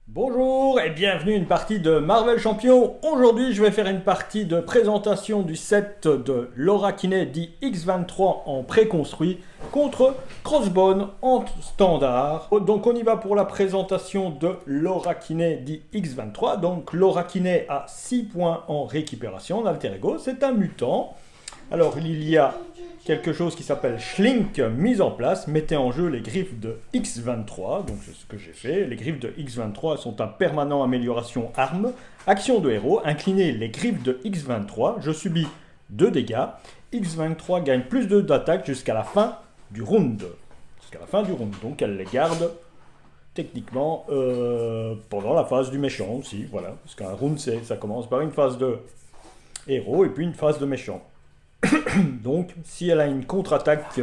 Bonjour et bienvenue à une partie de Marvel Champion. Aujourd'hui, je vais faire une partie de présentation du set de Laura Kinney dit X23 en préconstruit contre Crossbone en standard. Donc on y va pour la présentation de Laura Kinney dit X23. Donc Laura Kinney a 6 points en récupération en alter ego. C'est un mutant. Alors il y a quelque chose qui s'appelle Schlink mise en place. Mettez en jeu les griffes de X23. Donc c'est ce que j'ai fait. Les griffes de X23 sont un permanent amélioration arme. Action de héros. Inclinez les griffes de X23. Je subis 2 dégâts. X23 gagne plus 2 d'attaque jusqu'à la fin du round. Jusqu'à la fin du round. Donc elle les garde techniquement pendant la phase du méchant aussi. Voilà. Parce qu'un round, ça commence par une phase de héros et puis une phase de méchant. Donc, si elle a une contre-attaque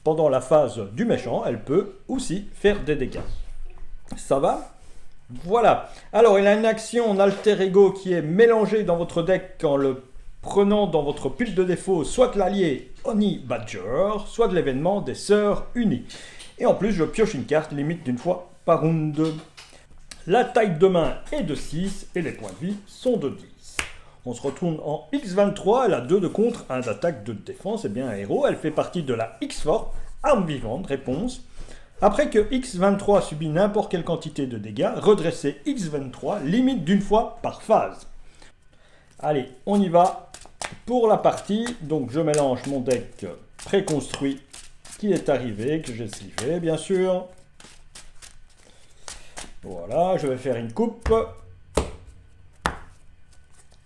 pendant la phase du méchant, elle peut aussi faire des dégâts. Ça va? Voilà. Alors, il a une action en alter ego qui est mélangée dans votre deck en le prenant dans votre pile de défaut soit l'allié Honey Badger, soit de l'événement des Sœurs Unies. Et en plus, je pioche une carte limite d'une fois par round. La taille de main est de 6 et les points de vie sont de 10. On se retourne en X23, elle a 2 de contre, 1 d'attaque, 2 de défense, et bien un héros. Elle fait partie de la X-Force, arme vivante, réponse. Après que X23 subit n'importe quelle quantité de dégâts, redressez X23, limite d'une fois par phase. Allez, on y va pour la partie. Donc je mélange mon deck préconstruit qui est arrivé, que j'ai slivé bien sûr. Voilà, je vais faire une coupe.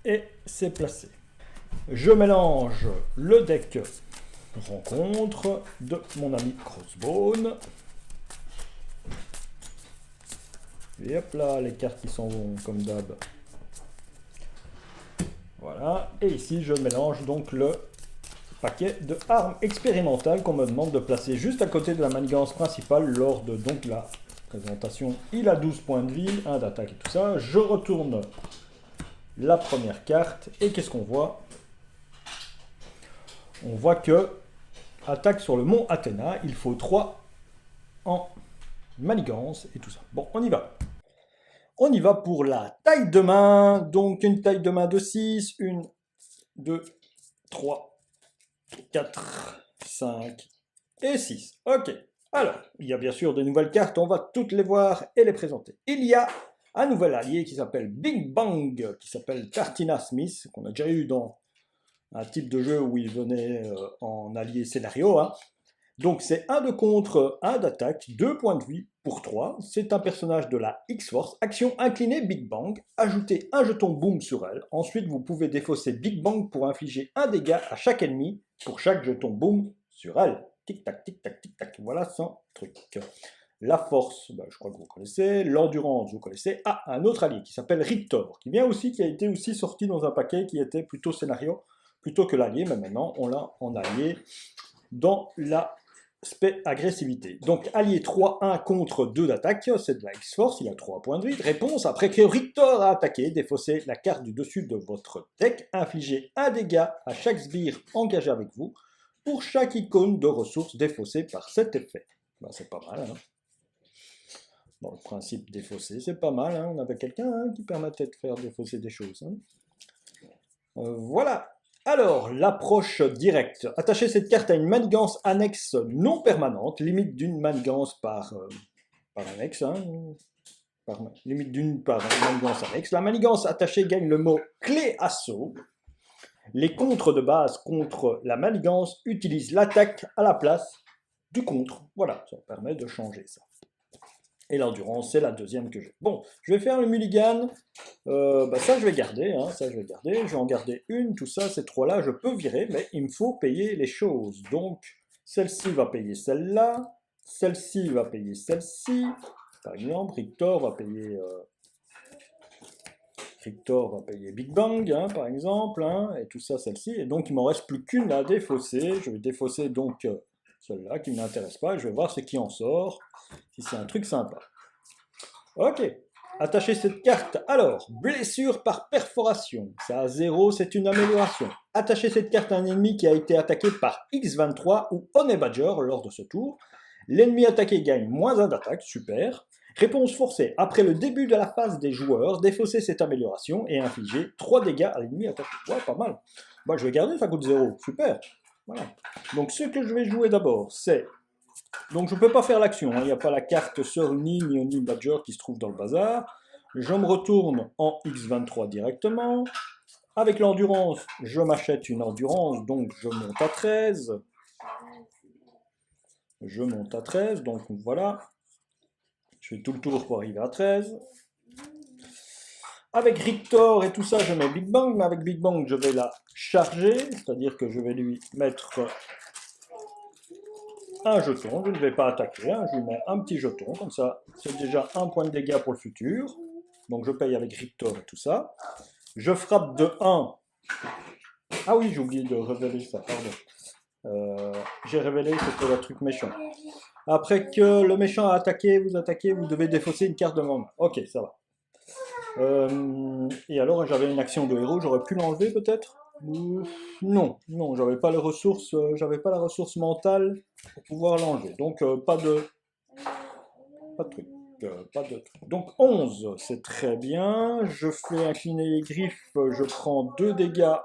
Et c'est placé. Je mélange le deck rencontre de mon ami Crossbone. Et hop là, les cartes qui s'en vont comme d'hab. Voilà. Et ici, je mélange donc le paquet de armes expérimentales qu'on me demande de placer juste à côté de la manigance principale lors de donc la présentation. Il a 12 points de vie, 1 d'attaque et tout ça. Je retourne la première carte et qu'est-ce qu'on voit? On voit que attaque sur le mont Athéna, il faut 3 en manigance et tout ça. Bon, on y va. On y va pour la taille de main. Donc une taille de main de 6, 1, 2, 3, 4, 5 et 6. Ok. Alors, il y a bien sûr de nouvelles cartes, on va toutes les voir et les présenter. Il y a un nouvel allié qui s'appelle Big Bang, qui s'appelle Tartina Smith, qu'on a déjà eu dans un type de jeu où il venait en allié scénario. Hein. Donc c'est 1 de contre, 1 d'attaque, 2 points de vie pour 3. C'est un personnage de la X-Force. Action inclinée Big Bang. Ajoutez un jeton boom sur elle. Ensuite vous pouvez défausser Big Bang pour infliger un dégât à chaque ennemi pour chaque jeton boom sur elle. Tic-tac, tic-tac, tic-tac. Voilà son truc. La force, ben, je crois que vous connaissez. L'endurance, vous connaissez. Ah, un autre allié qui s'appelle Rictor, qui vient aussi, qui a été aussi sorti dans un paquet qui était plutôt scénario, plutôt que l'allié, mais maintenant on l'a en allié dans l'aspect agressivité. Donc allié 3-1 contre 2 d'attaque, c'est de la X-Force, il a 3 points de vie. Réponse, après que Rictor a attaqué, défaussez la carte du dessus de votre deck, infligez un dégât à chaque sbire engagé avec vous, pour chaque icône de ressources défaussée par cet effet. Ben, c'est pas mal, hein. Dans le principe défausser, c'est pas mal, hein. On avait quelqu'un qui permettait de faire défausser des choses. Hein. Voilà. Alors, l'approche directe. Attachez cette carte à une manigance annexe non permanente, limite d'une manigance par annexe, hein, limite d'une par manigance annexe. La manigance attachée gagne le mot clé assaut. Les contres de base contre la manigance utilisent l'attaque à la place du contre. Voilà, ça permet de changer ça. Et l'endurance, c'est la deuxième que j'ai. Bon, je vais faire le mulligan. Ça, je vais garder. Hein, ça, je vais garder. Je vais en garder une. Tout ça, ces trois-là, je peux virer, mais il me faut payer les choses. Donc, celle-ci va payer celle-là. Celle-ci va payer celle-ci. Par exemple, Rictor va payer Big Bang, hein, par exemple. Hein, et tout ça, celle-ci. Et donc, il m'en reste plus qu'une à défausser. Je vais défausser donc celle-là qui ne m'intéresse pas. Je vais voir ce qui en sort. Si c'est un truc sympa. Ok, attachez cette carte. Alors, blessure par perforation. Ça a 0, c'est une amélioration. Attachez cette carte à un ennemi qui a été attaqué par X23 ou Honey Badger lors de ce tour. L'ennemi attaqué gagne -1 d'attaque, super. Réponse forcée. Après le début de la phase des joueurs, défausser cette amélioration et infliger 3 dégâts à l'ennemi attaqué. Ouais, pas mal. Bah, je vais garder, ça coûte 0. Super. Voilà. Donc, ce que je vais jouer d'abord, c'est... Donc, je ne peux pas faire l'action. Hein. Il n'y a pas la carte Sœur ni Badger qui se trouve dans le bazar. Je me retourne en X23 directement. Avec l'endurance, je m'achète une endurance, donc je monte à 13. Je monte à 13, donc voilà. Je fais tout le tour pour arriver à 13. Avec Rictor et tout ça, je mets Big Bang, mais avec Big Bang, je vais la charger, c'est-à-dire que je vais lui mettre un jeton. Je ne vais pas attaquer, hein, je lui mets un petit jeton, comme ça, c'est déjà un point de dégâts pour le futur. Donc je paye avec Rictor et tout ça. Je frappe de 1. Ah oui, j'ai oublié de révéler ça, pardon. J'ai révélé, c'était le truc méchant. Après que le méchant a attaqué, vous devez défausser une carte de main. Ok, ça va. Et alors, j'avais une action de héros, j'aurais pu l'enlever peut-être? Non, j'avais pas les ressources, j'avais pas la ressource mentale pour pouvoir l'enlever. Donc, pas de truc. Pas de truc. Donc 11, c'est très bien. Je fais incliner les griffes, je prends 2 dégâts.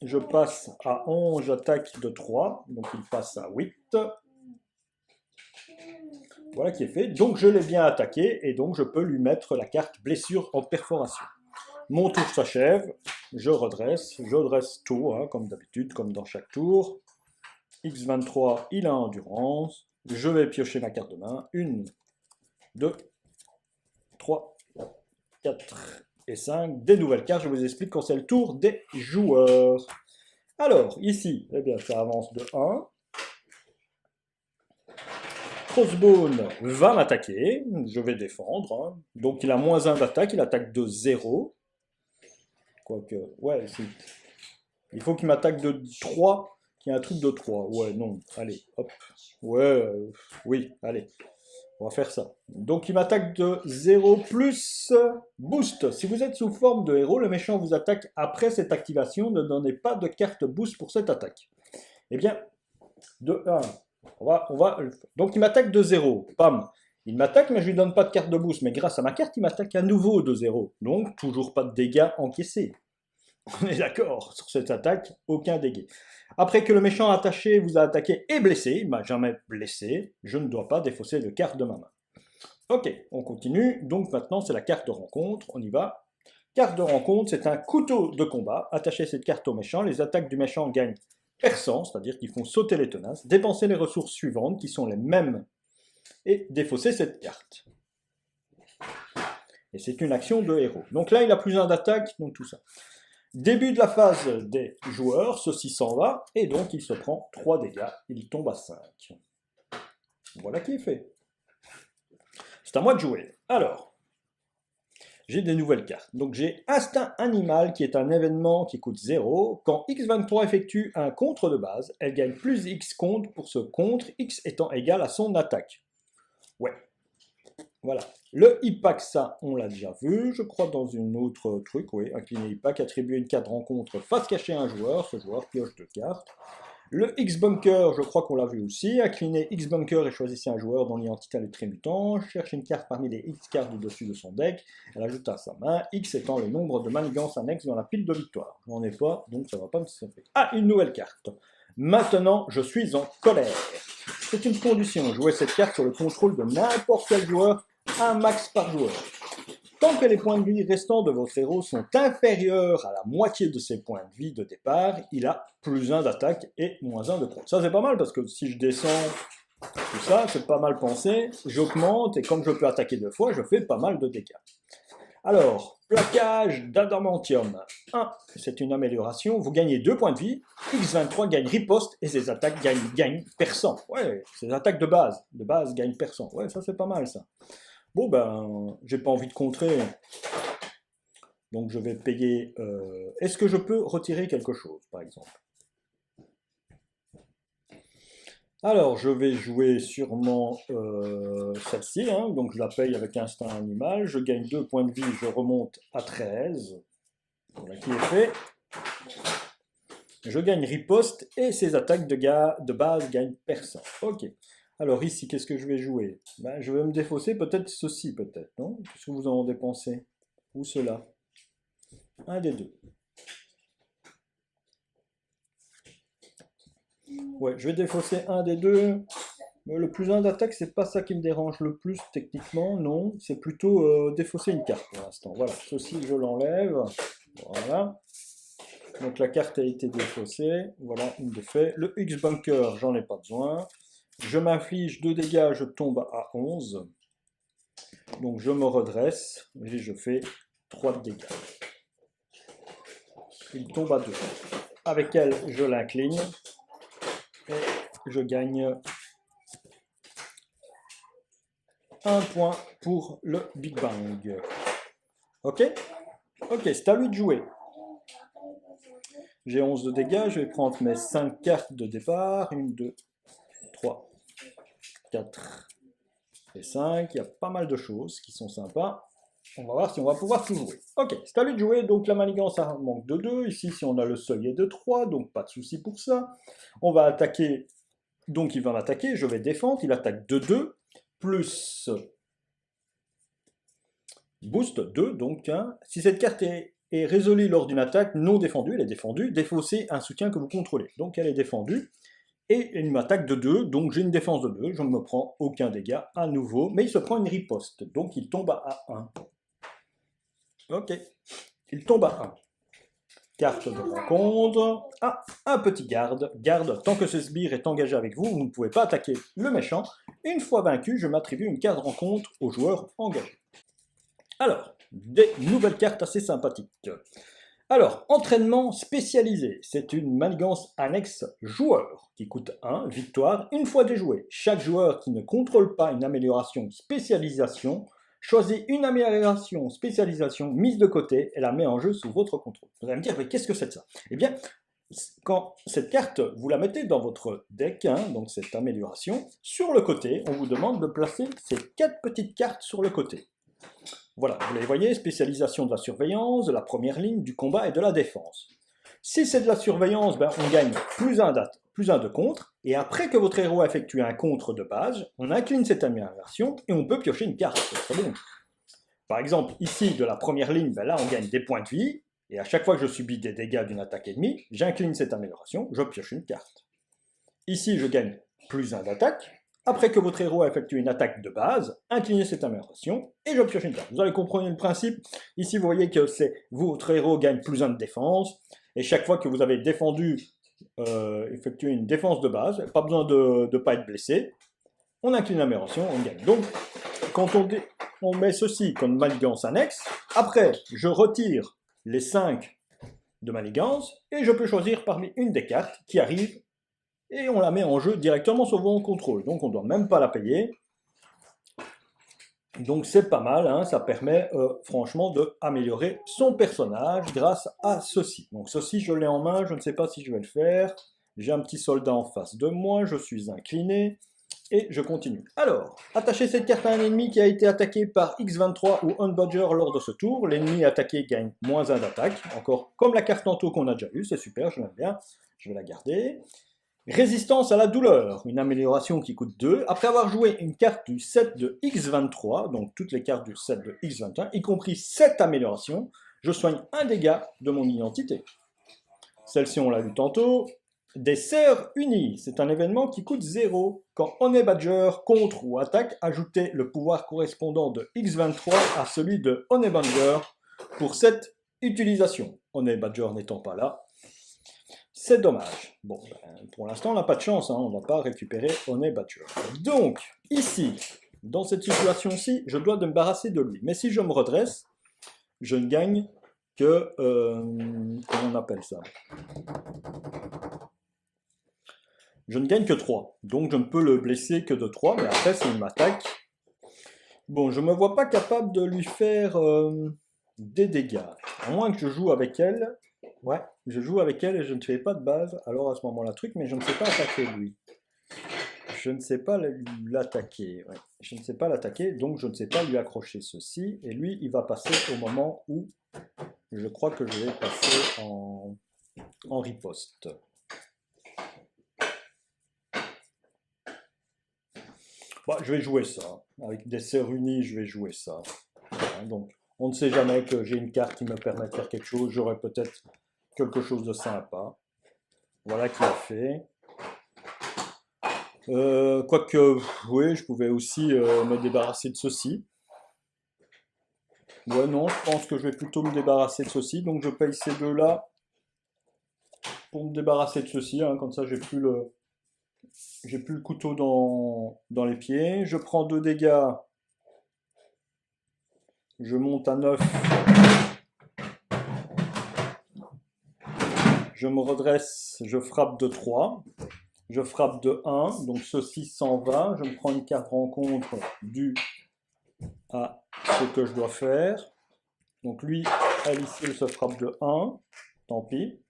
Je passe à 11, j'attaque de 3, donc il passe à 8. Voilà qui est fait. Donc je l'ai bien attaqué, et donc je peux lui mettre la carte blessure en perforation. Mon tour s'achève, je dresse tout, hein, comme d'habitude, comme dans chaque tour. X23, il a endurance. Je vais piocher ma carte de main. 1, 2, 3, 4 et 5. Des nouvelles cartes, je vous explique quand c'est le tour des joueurs. Alors, ici, eh bien, ça avance de 1. Crossbone va m'attaquer, je vais défendre. Hein. Donc il a moins 1 d'attaque, il attaque de 0. Quoique, ouais, il faut qu'il m'attaque de 3, qu'il y ait un truc de 3. Ouais, non, allez, hop. Ouais, oui, allez, on va faire ça. Donc il m'attaque de 0 plus boost. Si vous êtes sous forme de héros, le méchant vous attaque après cette activation. Ne donnez pas de carte boost pour cette attaque. Eh bien, de 1. Donc il m'attaque de 0. Pam. Il m'attaque, mais je lui donne pas de carte de boost. Mais grâce à ma carte, il m'attaque à nouveau de 0. Donc toujours pas de dégâts encaissés. On est d'accord sur cette attaque, aucun dégât. Après que le méchant attaché vous a attaqué et blessé, il m'a jamais blessé, je ne dois pas défausser de carte de ma main. Ok, on continue. Donc maintenant c'est la carte de rencontre, on y va. Carte de rencontre, c'est un couteau de combat. Attachez cette carte au méchant, les attaques du méchant gagnent perçant, c'est-à-dire qu'ils font sauter les tenaces. Dépensez les ressources suivantes qui sont les mêmes et défaussez cette carte. Et c'est une action de héros. Donc là il a plus 1 d'attaque, donc tout ça. Début de la phase des joueurs, ceci s'en va, et donc il se prend 3 dégâts, il tombe à 5. Voilà qui est fait. C'est à moi de jouer. Alors, j'ai des nouvelles cartes. Donc j'ai Instinct Animal, qui est un événement qui coûte 0. Quand X23 effectue un contre de base, elle gagne plus X contre pour ce contre, X étant égal à son attaque. Ouais. Voilà. Le IPAC, ça, on l'a déjà vu, je crois, dans une autre truc, oui. Incliner IPAC, attribuer une carte rencontre face cachée à un joueur, ce joueur pioche 2 cartes. Le X-Bunker, je crois qu'on l'a vu aussi. Inclinez X-Bunker et choisissez un joueur dont l'identité est très mutant. Cherche une carte parmi les X cartes du dessus de son deck. Elle ajoute à sa main, X étant le nombre de manigances annexes dans la pile de victoire. Je n'en ai pas, donc ça ne va pas me servir. Ah, une nouvelle carte. Maintenant, je suis en colère. C'est une condition. Jouez cette carte sur le contrôle de n'importe quel joueur, un max par joueur. Tant que les points de vie restants de votre héros sont inférieurs à la moitié de ses points de vie de départ, il a plus 1 d'attaque et moins 1 de contre. Ça c'est pas mal parce que si je descends tout ça, c'est pas mal pensé. J'augmente et comme je peux attaquer 2 fois, je fais pas mal de dégâts. Alors, plaquage d'adamantium. 1, c'est une amélioration. Vous gagnez 2 points de vie. X23 gagne riposte et ses attaques gagnent perçant. Ouais, ses attaques de base gagnent perçant. Ouais, ça c'est pas mal ça. Bon ben, j'ai pas envie de contrer, donc je vais payer... Est-ce que je peux retirer quelque chose, par exemple? Alors, je vais jouer sûrement celle-ci, hein, donc je la paye avec Instinct Animal, je gagne 2 points de vie, je remonte à 13. Voilà qui est fait. Je gagne riposte et ses attaques de base gagnent perçant. Ok. Alors ici, qu'est-ce que je vais jouer? Ben, je vais me défausser peut-être ceci, peut-être, non? Qu'est-ce que vous en pensé? Ou cela? Un des deux. Ouais, je vais défausser un des deux. Le plus 1 d'attaque, c'est pas ça qui me dérange le plus techniquement, non. C'est plutôt défausser une carte pour l'instant. Voilà, ceci je l'enlève. Voilà. Donc la carte a été défaussée. Voilà, une défaite. Le X-Bunker, j'en ai pas besoin. Je m'inflige 2 dégâts, je tombe à 11. Donc je me redresse et je fais 3 de dégâts. Il tombe à 2. Avec elle, je l'incline. Et je gagne 1 point pour le Big Bang. Ok? Ok, c'est à lui de jouer. J'ai 11 de dégâts, je vais prendre mes 5 cartes de départ. 1, 2, 3, 4 et 5. Il y a pas mal de choses qui sont sympas. On va voir si on va pouvoir tout jouer. Ok, c'est à lui de jouer. Donc la manigance, ça manque de 2. Ici, si on a le seuil est de 3, donc pas de souci pour ça. On va attaquer. Donc il va m'attaquer, je vais défendre. Il attaque de 2, plus boost 2, donc si cette carte est résolue lors d'une attaque non défendue, elle est défendue, défausser un soutien que vous contrôlez. Donc elle est défendue, et il m'attaque de 2, donc j'ai une défense de 2, je ne me prends aucun dégât à nouveau, mais il se prend une riposte, donc il tombe à 1. Ok, il tombe à 1. Carte de rencontre. Ah, un petit garde. Garde, tant que ce sbire est engagé avec vous, vous ne pouvez pas attaquer le méchant. Une fois vaincu, je m'attribue une carte de rencontre au joueur engagé. Alors, des nouvelles cartes assez sympathiques. Alors, entraînement spécialisé, c'est une manigance annexe joueur qui coûte 1, victoire, une fois déjoué. Chaque joueur qui ne contrôle pas une amélioration spécialisation choisit une amélioration spécialisation mise de côté et la met en jeu sous votre contrôle. Vous allez me dire, mais qu'est-ce que c'est que ça? Eh bien, quand cette carte, vous la mettez dans votre deck, donc cette amélioration, sur le côté, on vous demande de placer ces 4 petites cartes sur le côté. Voilà, vous les voyez, spécialisation de la surveillance, de la première ligne, du combat et de la défense. Si c'est de la surveillance, on gagne plus un de contre, et après que votre héros a effectué un contre de base, on incline cette amélioration et on peut piocher une carte. C'est très bon. Par exemple, ici, de la première ligne, là on gagne des points de vie, et à chaque fois que je subis des dégâts d'une attaque ennemie, j'incline cette amélioration, je pioche une carte. Ici, je gagne plus 1 d'attaque. Après que votre héros a effectué une attaque de base, inclinez cette amélioration et je pioche une carte. Vous allez comprendre le principe. Ici, vous voyez que votre héros gagne plus 1 de défense. Et chaque fois que vous avez défendu, effectué une défense de base, pas besoin de ne pas être blessé, on incline l'amélioration, on gagne. Donc, quand on met ceci comme manigance annexe, après, je retire les 5 de manigance et je peux choisir parmi une des cartes qui arrive et on la met en jeu directement sur vos contrôles. Donc on ne doit même pas la payer. Donc c'est pas mal, ça permet franchement d'améliorer son personnage grâce à ceci. Donc ceci je l'ai en main, je ne sais pas si je vais le faire. J'ai un petit soldat en face de moi, je suis incliné et je continue. Alors, attachez cette carte à un ennemi qui a été attaqué par X23 ou Unbadger lors de ce tour. L'ennemi attaqué gagne moins 1 d'attaque. Encore comme la carte tantôt qu'on a déjà eue, c'est super, je l'aime bien. Je vais la garder. Résistance à la douleur, une amélioration qui coûte 2. Après avoir joué une carte du set de X23, donc toutes les cartes du set de X21, y compris cette amélioration, je soigne un dégât de mon identité. Celle-ci, on l'a vu tantôt. Des serres unies, c'est un événement qui coûte 0. Quand Honey Badger contre ou attaque, ajoutez le pouvoir correspondant de X23 à celui de Honey Badger pour cette utilisation. Honey Badger n'étant pas là, c'est dommage. Bon, pour l'instant, on n'a pas de chance, on ne va pas récupérer Honey Badger. Donc, ici, dans cette situation-ci, je dois me débarrasser de lui. Mais si je me redresse, je ne gagne que... comment on appelle ça? Je ne gagne que 3. Donc, je ne peux le blesser que de 3, mais après, s'il m'attaque... Bon, je ne me vois pas capable de lui faire des dégâts. À moins que je joue avec elle... Ouais, je joue avec elle et je ne fais pas de base, alors à ce moment-là, truc, mais je ne sais pas attaquer lui. Je ne sais pas l'attaquer, ouais. Je ne sais pas l'attaquer, donc je ne sais pas lui accrocher ceci, et lui, il va passer au moment où je crois que je vais passer en riposte. Bah, je vais jouer ça. Avec des sœurs unies, je vais jouer ça. Voilà, donc, on ne sait jamais que j'ai une carte qui me permet de faire quelque chose. J'aurai peut-être quelque chose de sympa. Voilà qui a fait. Quoique, oui, je pouvais aussi me débarrasser de ceci. Ouais, non, je pense que je vais plutôt me débarrasser de ceci. Donc, je paye ces deux-là pour me débarrasser de ceci. Hein, comme ça, j'ai plus le couteau dans les pieds. Je prends 2 dégâts. Je monte à 9. Je me redresse. Je frappe de 3. Je frappe de 1. Donc ceci s'en va. Je me prends une carte rencontre due à ce que je dois faire. Donc lui, elle ici, elle se frappe de 1. Tant pis.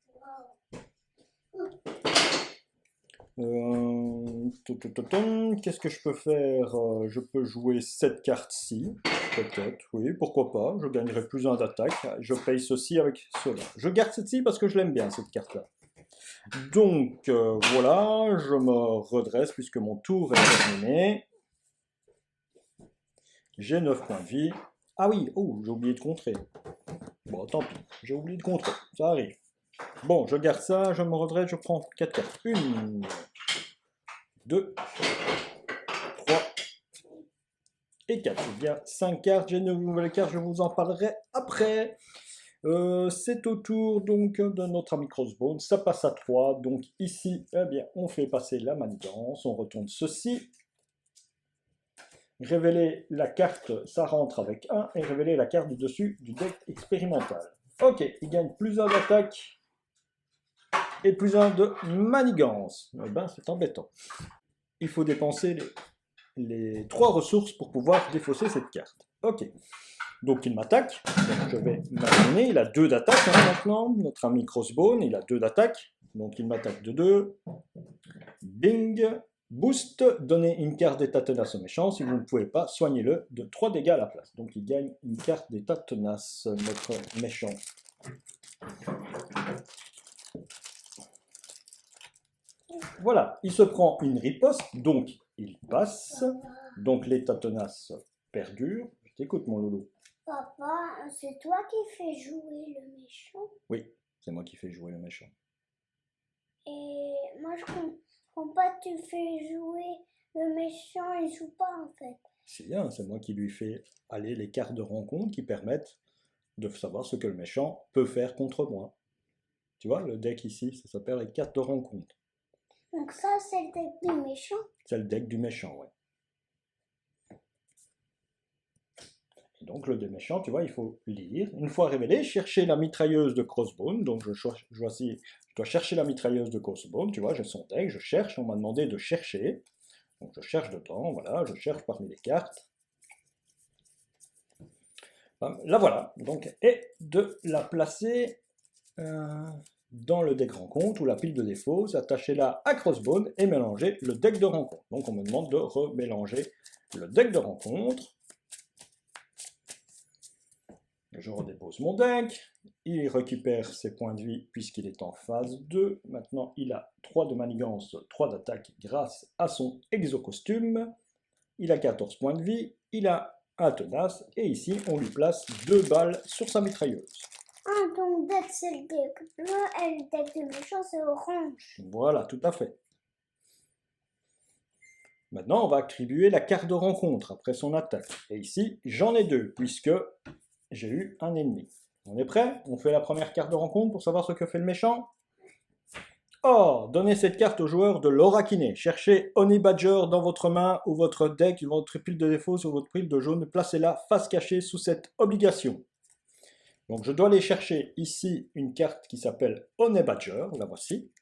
Qu'est-ce que je peux faire? Je peux jouer cette carte-ci, peut-être, oui, pourquoi pas. Je gagnerai plus un d'attaque. Je paye ceci avec cela. Je garde celle-ci parce que je l'aime bien, cette carte-là. Donc, voilà, je me redresse puisque mon tour est terminé. J'ai 9 points de vie. Ah oui, oh, j'ai oublié de contrer. Bon, tant pis, j'ai oublié de contrer, ça arrive. Bon, je garde ça, je me redresse, je prends 4 cartes. 1, 2, 3 et 4. Il y a 5 cartes, j'ai une nouvelle carte, je vous en parlerai après. C'est au tour donc de notre ami Crossbone, ça passe à 3. Donc ici, eh bien, on fait passer la manigance, on retourne ceci. Révéler la carte, ça rentre avec 1, et révéler la carte du dessus du deck expérimental. Ok, il gagne plus 1 d'attaque et plus 1 de manigance. Eh ben, c'est embêtant. Il faut dépenser les 3 ressources pour pouvoir défausser cette carte. Ok. Donc il m'attaque. Donc je vais m'aligner. Il a 2 d'attaque maintenant. Notre ami Crossbone, il a 2 d'attaque. Donc il m'attaque de 2. Bing. Boost. Donnez une carte d'état tenace au méchant. Si vous ne pouvez pas, soignez-le de 3 dégâts à la place. Donc il gagne une carte d'état tenace, notre méchant. Voilà, il se prend une riposte, donc il passe. Donc l'état tenace perdure. Je t'écoute, mon loulou. Papa, c'est toi qui fais jouer le méchant? Oui, c'est moi qui fais jouer le méchant. Et moi, je comprends pas, tu fais jouer le méchant, il joue pas en fait. C'est bien, c'est moi qui lui fais aller les cartes de rencontre qui permettent de savoir ce que le méchant peut faire contre moi. Tu vois, le deck ici, ça s'appelle les cartes de rencontre. Donc ça, c'est le deck du méchant? C'est le deck du méchant, ouais. Donc le deck méchant, tu vois, il faut lire. Une fois révélé, chercher la mitrailleuse de Crossbone. Donc je dois chercher la mitrailleuse de Crossbone, tu vois, j'ai son deck, je cherche, on m'a demandé de chercher. Donc je cherche dedans, voilà, je cherche parmi les cartes. La voilà, donc, et de la placer dans le deck rencontre ou la pile de défauts, attachez-la à Crossbone et mélangez le deck de rencontre. Donc on me demande de remélanger le deck de rencontre. Je redépose mon deck, il récupère ses points de vie puisqu'il est en phase 2. Maintenant, il a 3 de manigance, 3 d'attaque grâce à son exocostume. Il a 14 points de vie, il a un tenace, et ici, on lui place 2 balles sur sa mitrailleuse. Ah, ton deck, c'est le deck bleu et le deck du méchant, c'est orange. Voilà, tout à fait. Maintenant, on va attribuer la carte de rencontre après son attaque. Et ici, j'en ai 2, puisque j'ai eu un ennemi. On est prêt? On fait la première carte de rencontre pour savoir ce que fait le méchant. Or, donnez cette carte au joueur de l'Orakiné. Cherchez Honey Badger dans votre main ou votre deck, votre pile de défaut sur votre pile de jaune. Placez-la face cachée sous cette obligation. Donc je dois aller chercher ici une carte qui s'appelle Honey Badger, la voici.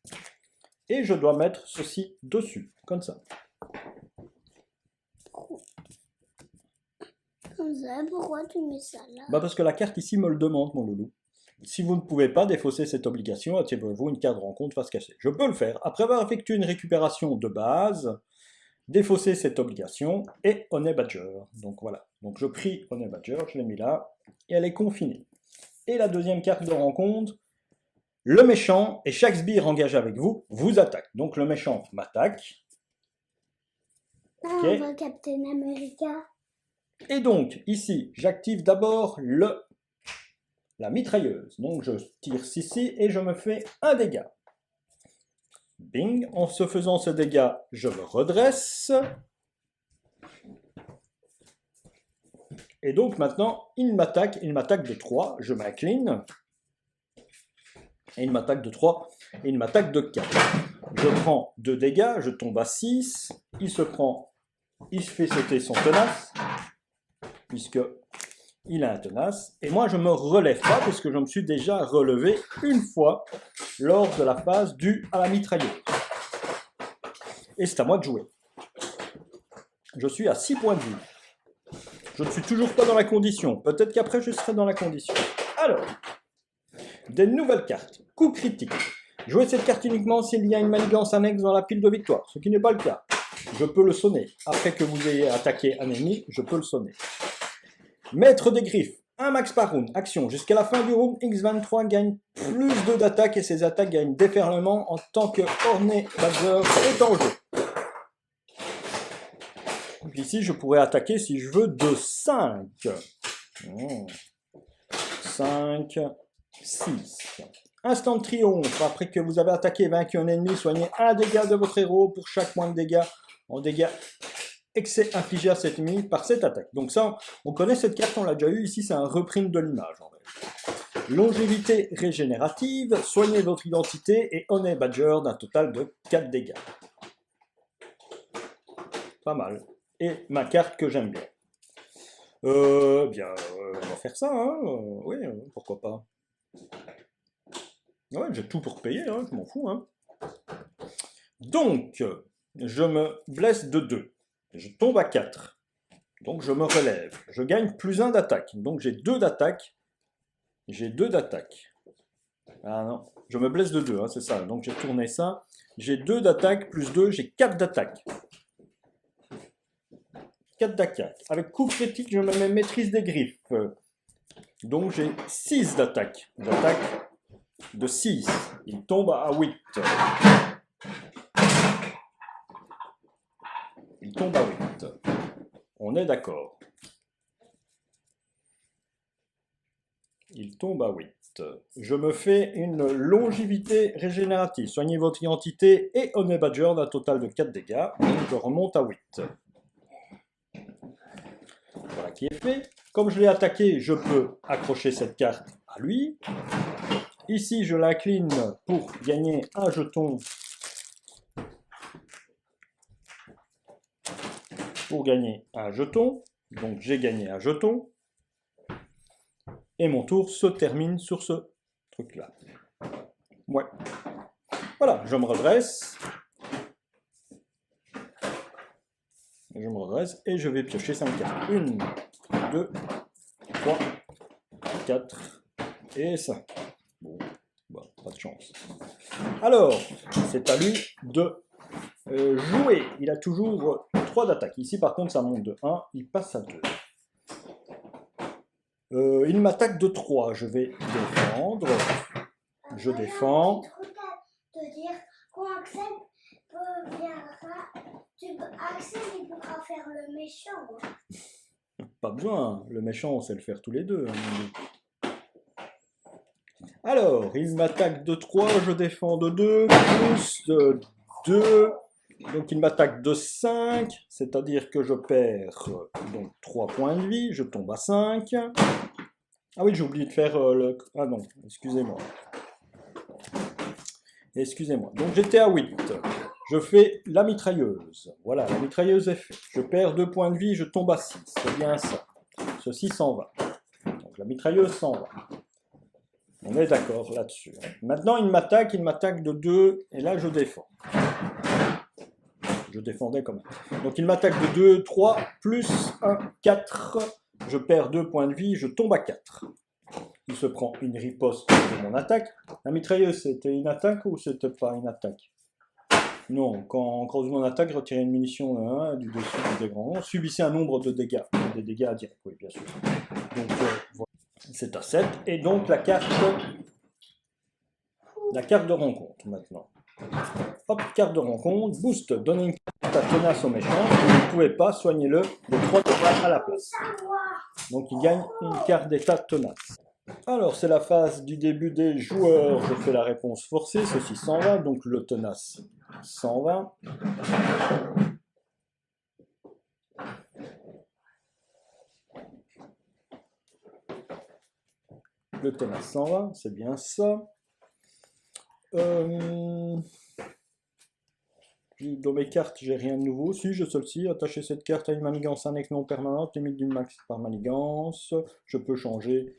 Et je dois mettre ceci dessus, comme ça. Pourquoi tu mets ça là? Bah parce que la carte ici me le demande, mon loulou. Si vous ne pouvez pas défausser cette obligation, attirez-vous une carte de rencontre face cachée. Je peux le faire. Après avoir effectué une récupération de base, défausser cette obligation et Honey Badger. Donc voilà. Donc je prie Honey Badger, je l'ai mis là, et elle est confinée. Et la deuxième carte de rencontre, le méchant et chaque sbire engagé avec vous, vous attaque. Donc le méchant m'attaque. Ah, Ok. on voit Captain America. Et donc, ici, j'active d'abord la mitrailleuse. Donc, je tire ici et je me fais un dégât. Bing. En se faisant ce dégât, je me redresse. Et donc, maintenant, il m'attaque de 3. Je m'incline. Et il m'attaque de 3. Et il m'attaque de 4. Je prends 2 dégâts. Je tombe à 6. Il se fait sauter son tenace. Puisque il a un tenace. Et moi, je ne me relève pas, puisque je me suis déjà relevé une fois lors de la phase due à la mitrailleuse. Et c'est à moi de jouer. Je suis à 6 points de vue. Je ne suis toujours pas dans la condition. Peut-être qu'après, je serai dans la condition. Alors, des nouvelles cartes. Coup critique. Jouez cette carte uniquement s'il y a une manigance annexe dans la pile de victoire, ce qui n'est pas le cas. Je peux le sonner. Après que vous ayez attaqué un ennemi, je peux le sonner. Maître des griffes. Un max par round. Action. Jusqu'à la fin du round, X23 gagne plus 2 d'attaque et ses attaques gagnent déferlement en tant que Hornet Badger est en jeu. Donc ici, je pourrais attaquer si je veux de 5. 5, 6. Instant de triomphe. Après que vous avez attaqué et vaincu un ennemi, soignez un dégât de votre héros pour chaque point de dégâts en dégâts excès infligé à cet ennemi par cette attaque. Donc ça, on connaît cette carte, on l'a déjà eu. Ici, c'est un reprint de l'image. Longévité régénérative. Soignez votre identité et Honey Badger d'un total de 4 dégâts. Pas mal. Et ma carte que j'aime bien. On va faire ça, hein. Oui, pourquoi pas. Ouais, j'ai tout pour payer, hein, je m'en fous, hein. Donc, je me blesse de 2. Je tombe à 4. Donc, je me relève. Je gagne plus 1 d'attaque. Donc, j'ai 2 d'attaque. J'ai 2 d'attaque. Ah non, je me blesse de 2, hein, c'est ça. Donc, j'ai tourné ça. J'ai 2 d'attaque, plus 2, j'ai 4 d'attaque. 4 d'attaque. Avec coup critique, je me mets maîtrise des griffes. Donc j'ai 6 d'attaque. J'attaque de 6. Il tombe à 8. Il tombe à 8. On est d'accord. Il tombe à 8. Je me fais une longévité régénérative. Soignez votre identité et Honey Badger d'un total de 4 dégâts. Donc je remonte à 8. Voilà qui est fait. Comme je l'ai attaqué, je peux accrocher cette carte à lui. Ici, je l'incline pour gagner un jeton. Pour gagner un jeton. Donc j'ai gagné un jeton. Et mon tour se termine sur ce truc-là. Ouais. Voilà, je me redresse. Je me redresse et je vais piocher 5 cartes. 1, 2, 3, 4 et 5. Bon, bah, pas de chance. Alors, c'est à lui de jouer. Il a toujours 3 d'attaque. Ici, par contre, ça monte de 1. Il passe à 2. Il m'attaque de 3. Je vais défendre. Je défends. Te dire quand Axel Axel, il pourra faire le méchant. Pas besoin. Le méchant, on sait le faire tous les deux. Alors, il m'attaque de 3. Je défends de 2. Plus de 2. Donc, il m'attaque de 5. C'est-à-dire que je perds donc 3 points de vie. Je tombe à 5. Ah oui, j'ai oublié de faire le... Ah non, excusez-moi. Excusez-moi. Donc, j'étais à 8. Je fais la mitrailleuse. Voilà, la mitrailleuse est faite. Je perds 2 points de vie, je tombe à 6. C'est bien ça. Ceci s'en va. Donc la mitrailleuse s'en va. On est d'accord là-dessus. Maintenant, il m'attaque de 2, et là, je défends. Je défendais quand même. Donc il m'attaque de 2, 3, plus 1, 4. Je perds 2 points de vie, je tombe à 4. Il se prend une riposte de mon attaque. La mitrailleuse, c'était une attaque ou c'était pas une attaque? Non, quand Crossbone attaque, retirez une munition de 1 du dessus du dégrandant. Subissez un nombre de dégâts. Des dégâts à direct, oui, bien sûr. Donc, voilà. C'est à 7. Et donc, la carte de rencontre, maintenant. Hop, carte de rencontre. Boost. Donnez une carte carte à tenace au méchant. Si vous ne pouvez pas, soignez-le de 3 dégâts à la place. Donc il gagne une carte d'état tenace. Alors c'est la phase du début des joueurs. Je fais la réponse forcée. Ceci 120, donc le tenace 120. Le tenace 120, c'est bien ça. Dans mes cartes, j'ai rien de nouveau. Si, j'ai celle-ci. Attacher cette carte à une manigance annexe non permanente, limite d'une max par manigance. Je peux changer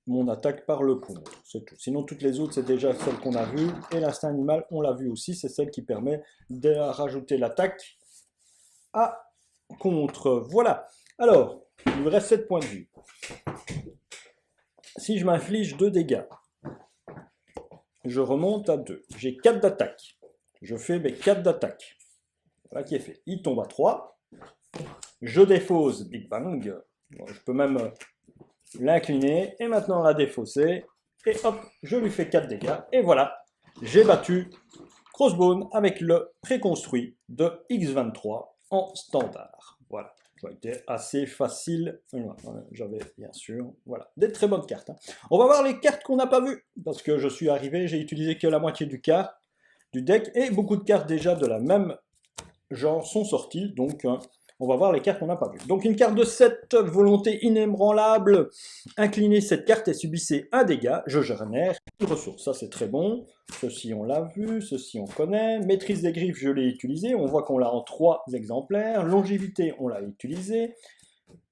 mon attaque par le contre. C'est tout. Sinon, toutes les autres, c'est déjà celle qu'on a vue. Et l'instinct animal, on l'a vu aussi. C'est celle qui permet de rajouter l'attaque à contre. Voilà. Alors, il me reste 7 points de vue. Si je m'inflige 2 dégâts, je remonte à 2. J'ai 4 d'attaque. Je fais mes 4 d'attaque. Voilà qui est fait. Il tombe à 3. Je défausse Big Bang. Bon, je peux même l'incliner et maintenant la défausser. Et hop, je lui fais 4 dégâts. Et voilà, j'ai battu Crossbone avec le préconstruit de X23 en standard. Voilà. Ça a été assez facile. J'avais bien sûr, voilà, des très bonnes cartes. On va voir les cartes qu'on n'a pas vues, parce que je suis arrivé, j'ai utilisé que la moitié du quart du deck, et beaucoup de cartes déjà de la même genre sont sorties, donc on va voir les cartes qu'on n'a pas vues. Donc une carte de 7, volonté inébranlable, inclinez cette carte et subissez un dégât, je génère une ressource, ça c'est très bon. Ceci on l'a vu, ceci on connaît, maîtrise des griffes je l'ai utilisé, on voit qu'on l'a en 3 exemplaires, longévité on l'a utilisé,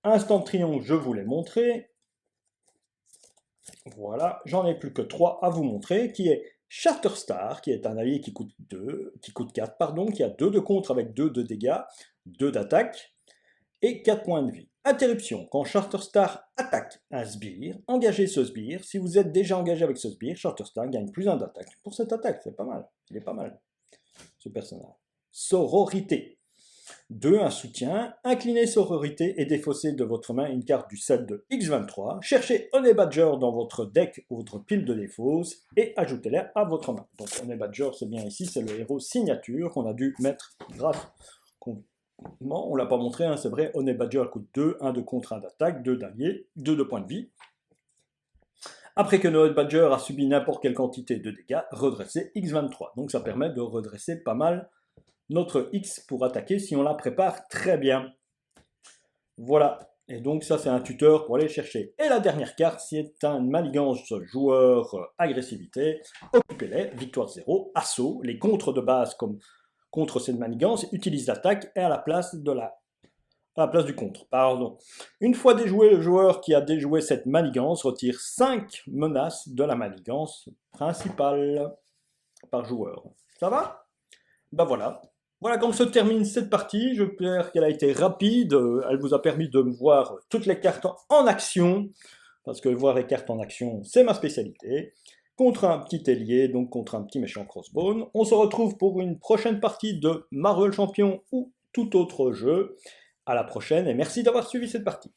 instant de triomphe je vous l'ai montré, voilà, j'en ai plus que 3 à vous montrer, qui est Shatterstar, qui est un allié qui coûte 4, pardon, qui a 2 de contre avec 2 de dégâts, 2 d'attaque, et 4 points de vie. Interruption, quand Shatterstar attaque un sbire, engagez ce sbire. Si vous êtes déjà engagé avec ce sbire, Shatterstar gagne plus 1 d'attaque. Pour cette attaque, c'est pas mal. Il est pas mal, ce personnage. Sororité. 2, un soutien. Inclinez sororité et défaussez de votre main une carte du set de X23. Cherchez Honey Badger dans votre deck ou votre pile de défausse et ajoutez-la à votre main. Donc Honey Badger, c'est bien ici, c'est le héros signature qu'on a dû mettre grâce. Non, on l'a pas montré, hein, c'est vrai, Honey Badger coûte 2, 1 de contre, 1 d'attaque, 2 d'alliés, 2 de points de vie. Après que Honey Badger a subi n'importe quelle quantité de dégâts, redressez X23. Donc ça permet de redresser pas mal notre X pour attaquer si on la prépare très bien. Voilà, et donc ça c'est un tuteur pour aller chercher. Et la dernière carte, c'est un manigance joueur agressivité. Occupez-les, victoire 0, assaut, les contres de base comme contre cette manigance, utilise l'attaque et à la place du contre. Pardon. Une fois déjoué, le joueur qui a déjoué cette manigance retire 5 menaces de la manigance principale par joueur. Ça va? Ben voilà. Voilà comme se termine cette partie. J'espère qu'elle a été rapide. Elle vous a permis de voir toutes les cartes en action. Parce que voir les cartes en action, c'est ma spécialité. Contre un petit ailier, donc contre un petit méchant Crossbone. On se retrouve pour une prochaine partie de Marvel Champion ou tout autre jeu. À la prochaine et merci d'avoir suivi cette partie.